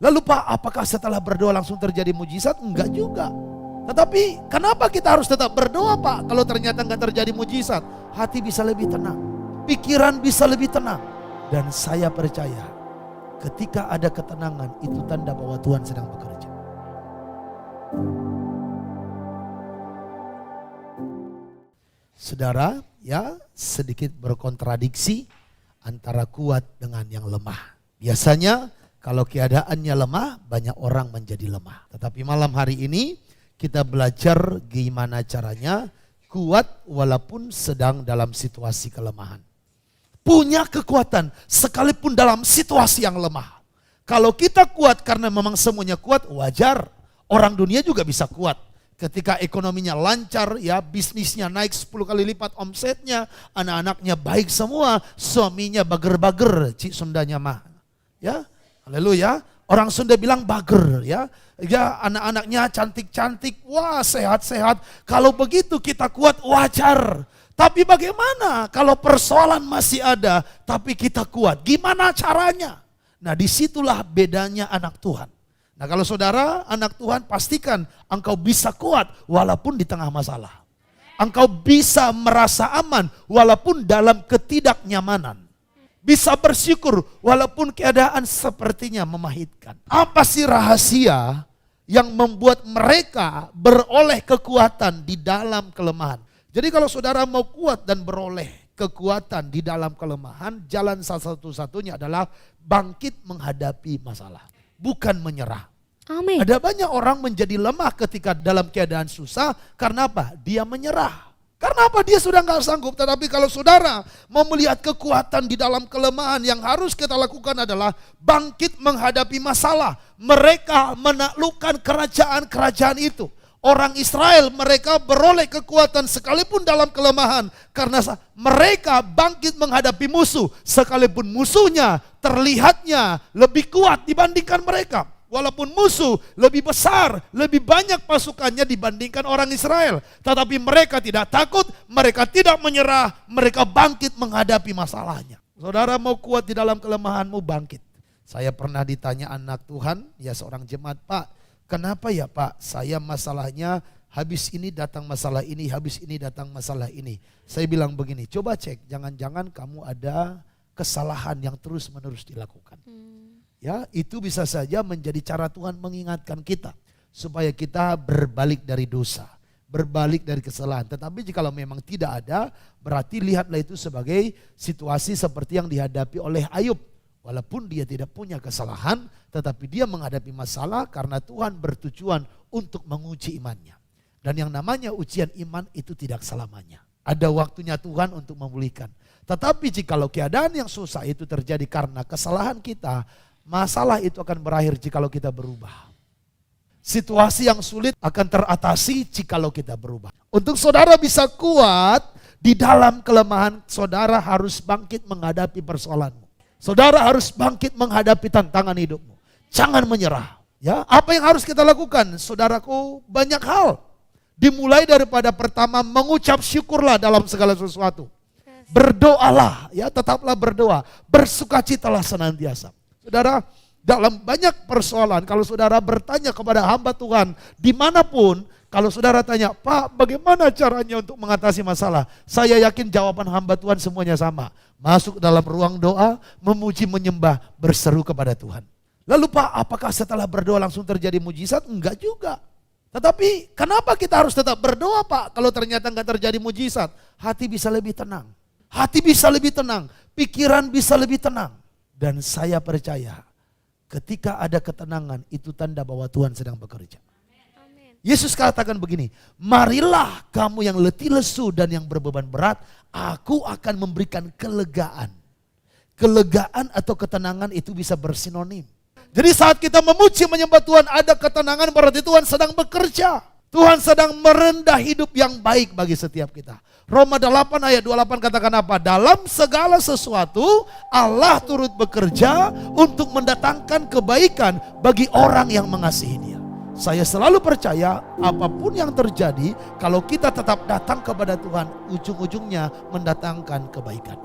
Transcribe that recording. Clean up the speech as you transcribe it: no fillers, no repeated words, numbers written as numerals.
Lalu Pak, apakah setelah berdoa langsung terjadi mujizat? Enggak juga. Tetapi kenapa kita harus tetap berdoa Pak? Kalau ternyata enggak terjadi mujizat, hati bisa lebih tenang, pikiran bisa lebih tenang. Dan saya percaya ketika ada ketenangan, itu tanda bahwa Tuhan sedang bekerja. Saudara, ya sedikit berkontradiksi antara kuat dengan yang lemah. Biasanya kalau keadaannya lemah, banyak orang menjadi lemah. Tetapi malam hari ini kita belajar gimana caranya kuat walaupun sedang dalam situasi kelemahan. Punya kekuatan sekalipun dalam situasi yang lemah. Kalau kita kuat karena memang semuanya kuat, wajar. Orang dunia juga bisa kuat. Ketika ekonominya lancar, ya bisnisnya naik 10 kali lipat omsetnya, anak-anaknya baik semua, suaminya bager-bager, cik Sundanya mah. Ya, haleluya. Orang Sunda bilang bager ya. Ya, anak-anaknya cantik-cantik, wah sehat-sehat. Kalau begitu kita kuat, wajar. Tapi bagaimana kalau persoalan masih ada, tapi kita kuat? Gimana caranya? Nah, disitulah bedanya anak Tuhan. Nah, kalau saudara anak Tuhan, pastikan engkau bisa kuat walaupun di tengah masalah. Engkau bisa merasa aman walaupun dalam ketidaknyamanan. Bisa bersyukur walaupun keadaan sepertinya memahitkan. Apa sih rahasia yang membuat mereka beroleh kekuatan di dalam kelemahan? Jadi kalau saudara mau kuat dan beroleh kekuatan di dalam kelemahan, jalan satu-satunya adalah bangkit menghadapi masalah. Bukan menyerah. Amin. Ada banyak orang menjadi lemah ketika dalam keadaan susah. Karena apa? Dia menyerah. Karena apa? Dia sudah gak sanggup. Tetapi kalau saudara mau melihat kekuatan di dalam kelemahan, yang harus kita lakukan adalah bangkit menghadapi masalah. Mereka menaklukkan kerajaan-kerajaan itu. Orang Israel, mereka beroleh kekuatan sekalipun dalam kelemahan. Karena mereka bangkit menghadapi musuh. Sekalipun musuhnya terlihatnya lebih kuat dibandingkan mereka. Walaupun musuh lebih besar, lebih banyak pasukannya dibandingkan orang Israel. Tetapi mereka tidak takut, mereka tidak menyerah, mereka bangkit menghadapi masalahnya. Saudara mau kuat di dalam kelemahanmu, bangkit. Saya pernah ditanya anak Tuhan, ya seorang jemaat, Pak, kenapa ya Pak, saya masalahnya habis ini datang masalah ini, habis ini datang masalah ini. Saya bilang begini, coba cek, jangan-jangan kamu ada kesalahan yang terus-menerus dilakukan. Ya, itu bisa saja menjadi cara Tuhan mengingatkan kita supaya kita berbalik dari dosa, berbalik dari kesalahan. Tetapi jika memang tidak ada, berarti lihatlah itu sebagai situasi seperti yang dihadapi oleh Ayub. Walaupun dia tidak punya kesalahan, tetapi dia menghadapi masalah karena Tuhan bertujuan untuk menguji imannya. Dan yang namanya ujian iman itu tidak selamanya. Ada waktunya Tuhan untuk memulihkan. Tetapi jikalau keadaan yang susah itu terjadi karena kesalahan kita, masalah itu akan berakhir jikalau kita berubah. Situasi yang sulit akan teratasi jikalau kita berubah. Untuk saudara bisa kuat di dalam kelemahan, saudara harus bangkit menghadapi persoalanmu. Saudara harus bangkit menghadapi tantangan hidupmu. Jangan menyerah. Ya, apa yang harus kita lakukan? Saudaraku, banyak hal. Dimulai daripada pertama, mengucap syukurlah dalam segala sesuatu. Berdoalah, ya tetaplah berdoa. Bersukacitalah senantiasa. Saudara, dalam banyak persoalan, kalau saudara bertanya kepada hamba Tuhan, dimanapun, kalau saudara tanya, Pak bagaimana caranya untuk mengatasi masalah? Saya yakin jawaban hamba Tuhan semuanya sama. Masuk dalam ruang doa, memuji, menyembah, berseru kepada Tuhan. Lalu Pak, apakah setelah berdoa langsung terjadi mujizat? Enggak juga. Tetapi kenapa kita harus tetap berdoa Pak? Kalau ternyata enggak terjadi mujizat, hati bisa lebih tenang. Hati bisa lebih tenang, pikiran bisa lebih tenang. Dan saya percaya ketika ada ketenangan itu tanda bahwa Tuhan sedang bekerja. Amin. Yesus katakan begini, marilah kamu yang letih lesu dan yang berbeban berat, aku akan memberikan kelegaan. Kelegaan atau ketenangan itu bisa bersinonim. Jadi saat kita memuji menyembah Tuhan ada ketenangan, berarti Tuhan sedang bekerja. Tuhan sedang merendah hidup yang baik bagi setiap kita. Roma 8 ayat 28 katakan apa? Dalam segala sesuatu Allah turut bekerja untuk mendatangkan kebaikan bagi orang yang mengasihi Dia. Saya selalu percaya apapun yang terjadi, kalau kita tetap datang kepada Tuhan, ujung-ujungnya mendatangkan kebaikan.